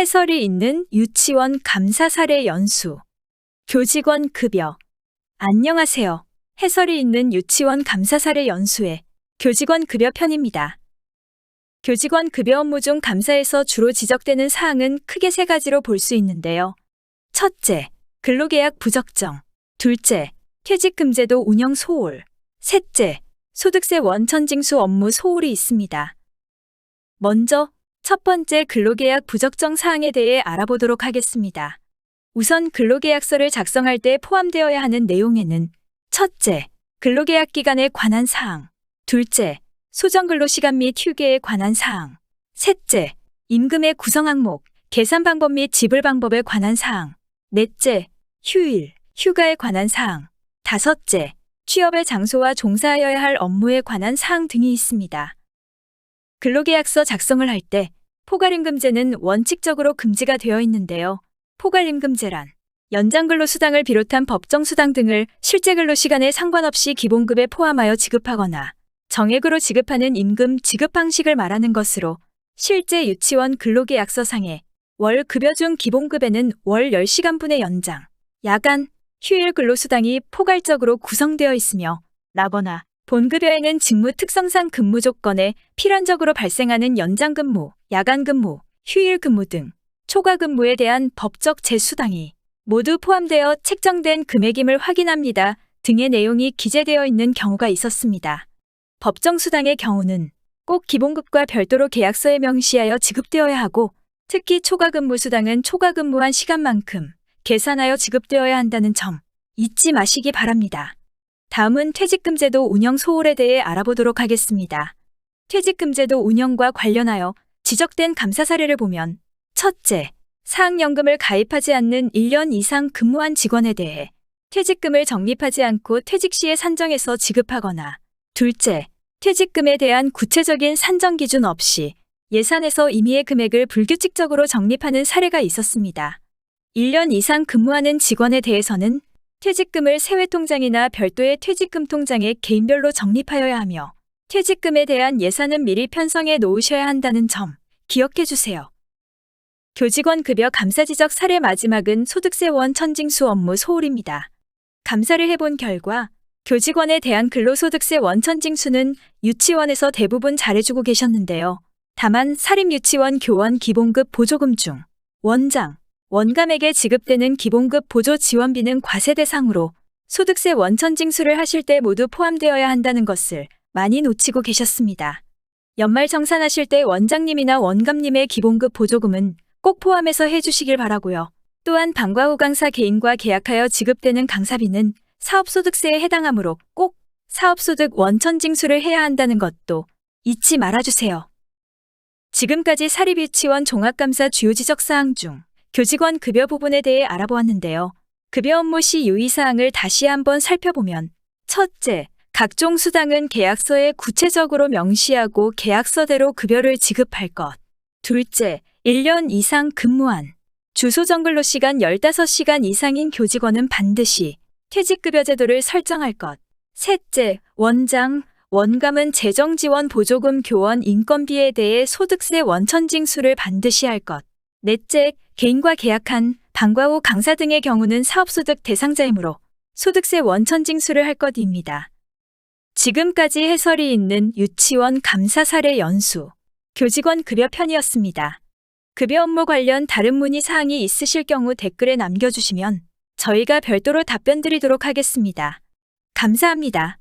해설이 있는 유치원 감사 사례 연수. 교직원 급여. 안녕하세요. 해설이 있는 유치원 감사 사례 연수의 교직원 급여 편입니다. 교직원 급여 업무 중 감사에서 주로 지적되는 사항은 크게 세 가지로 볼 수 있는데요. 첫째, 근로계약 부적정. 둘째, 퇴직금제도 운영 소홀. 셋째, 소득세 원천징수 업무 소홀이 있습니다. 먼저 첫 번째 근로계약 부적정 사항에 대해 알아보도록 하겠습니다. 우선 근로계약서를 작성할 때 포함되어야 하는 내용에는 첫째, 근로계약 기간에 관한 사항. 둘째, 소정근로시간 및 휴게에 관한 사항. 셋째, 임금의 구성 항목, 계산 방법 및 지불 방법에 관한 사항. 넷째, 휴일, 휴가에 관한 사항. 다섯째, 취업의 장소와 종사하여야 할 업무에 관한 사항 등이 있습니다. 근로계약서 작성을 할 때 포괄임금제는 원칙적으로 금지가 되어 있는데요. 포괄임금제란 연장근로수당을 비롯한 법정수당 등을 실제 근로시간에 상관없이 기본급에 포함하여 지급하거나 정액으로 지급하는 임금 지급 방식을 말하는 것으로 실제 유치원 근로계약서상의 월 급여 중 기본급에는 월 10시간분의 연장, 야간, 휴일 근로수당이 포괄적으로 구성되어 있으며 라거나 본급여에는 직무 특성상 근무 조건에 필연적으로 발생하는 연장근무, 야간근무, 휴일근무 등 초과근무에 대한 법적 제수당이 모두 포함되어 책정된 금액임을 확인합니다 등의 내용이 기재되어 있는 경우가 있었습니다. 법정수당의 경우는 꼭 기본급과 별도로 계약서에 명시하여 지급되어야 하고 특히 초과근무수당은 초과근무한 시간만큼 계산하여 지급되어야 한다는 점 잊지 마시기 바랍니다. 다음은 퇴직금제도 운영 소홀에 대해 알아보도록 하겠습니다. 퇴직금제도 운영과 관련하여 지적된 감사 사례를 보면 첫째, 사학연금을 가입하지 않는 1년 이상 근무한 직원에 대해 퇴직금을 적립하지 않고 퇴직 시에 산정해서 지급하거나 둘째, 퇴직금에 대한 구체적인 산정 기준 없이 예산에서 임의의 금액을 불규칙적으로 적립하는 사례가 있었습니다. 1년 이상 근무하는 직원에 대해서는 퇴직금을 세외통장이나 별도의 퇴직금 통장에 개인별로 적립하여야 하며 퇴직금에 대한 예산은 미리 편성해 놓으셔야 한다는 점 기억해 주세요. 교직원 급여 감사 지적 사례 마지막은 소득세 원천징수 업무 소홀입니다. 감사를 해본 결과 교직원에 대한 근로소득세 원천징수는 유치원에서 대부분 잘해주고 계셨는데요. 다만 사립유치원 교원 기본급 보조금 중 원장, 원감에게 지급되는 기본급 보조 지원비는 과세 대상으로 소득세 원천징수를 하실 때 모두 포함되어야 한다는 것을 많이 놓치고 계셨습니다. 연말 정산하실 때 원장님이나 원감님의 기본급 보조금은 꼭 포함해서 해주시길 바라고요. 또한 방과 후 강사 개인과 계약하여 지급되는 강사비는 사업소득세에 해당하므로 꼭 사업소득 원천징수를 해야 한다는 것도 잊지 말아주세요. 지금까지 사립유치원 종합감사 주요 지적사항 중 교직원 급여 부분에 대해 알아보았는데요. 급여 업무 시 유의사항을 다시 한번 살펴보면 첫째, 각종 수당은 계약서에 구체적으로 명시하고 계약서대로 급여를 지급할 것. 둘째, 1년 이상 근무한 주소정근로시간 15시간 이상인 교직원은 반드시 퇴직급여 제도를 설정할 것. 셋째, 원장, 원감은 재정지원 보조금 교원 인건비에 대해 소득세 원천징수를 반드시 할 것. 넷째, 개인과 계약한 방과 후 강사 등의 경우는 사업소득 대상자이므로 소득세 원천징수를 할 것입니다. 지금까지 해설이 있는 유치원 감사 사례 연수, 교직원 급여 편이었습니다. 급여 업무 관련 다른 문의 사항이 있으실 경우 댓글에 남겨주시면 저희가 별도로 답변 드리도록 하겠습니다. 감사합니다.